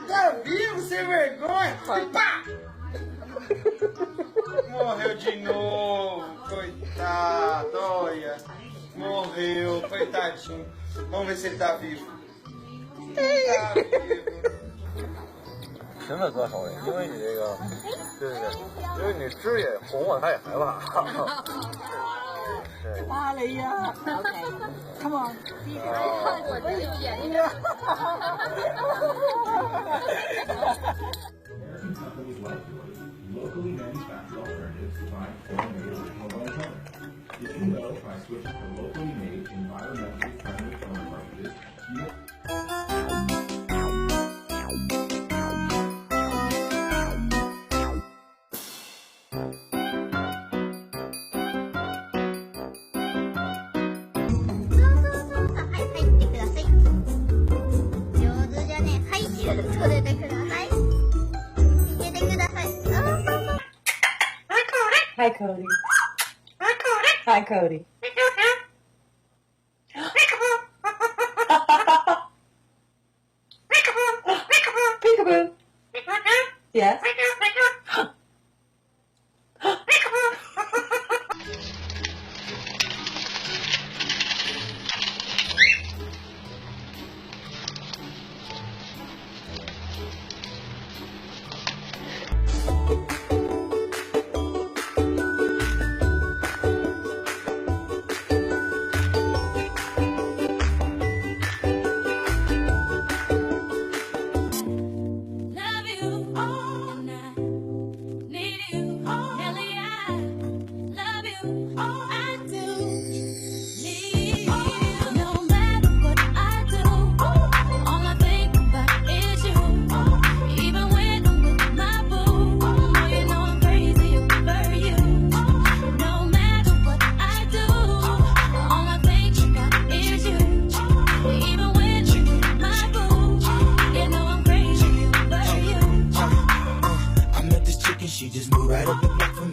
Davi, sem vergonha! Pá! Morreu de novo, coitado, olha. Morreu, coitadinho. Vamos ver se ele tá vivo. Tá vivo. 真的多少人，因为你这个，对对对，因为你汁也红了，他也害怕。对。巴雷呀 ，OK，Come on，第一个，我自己点一个。Locally manufactured alternatives to buy foreign-made original color. If you know by switching to locally made, environmentally friendly color cartridges, you Hi, Cody. Hi, Cody. Peekaboo. Yes. She just moved right up the block for me.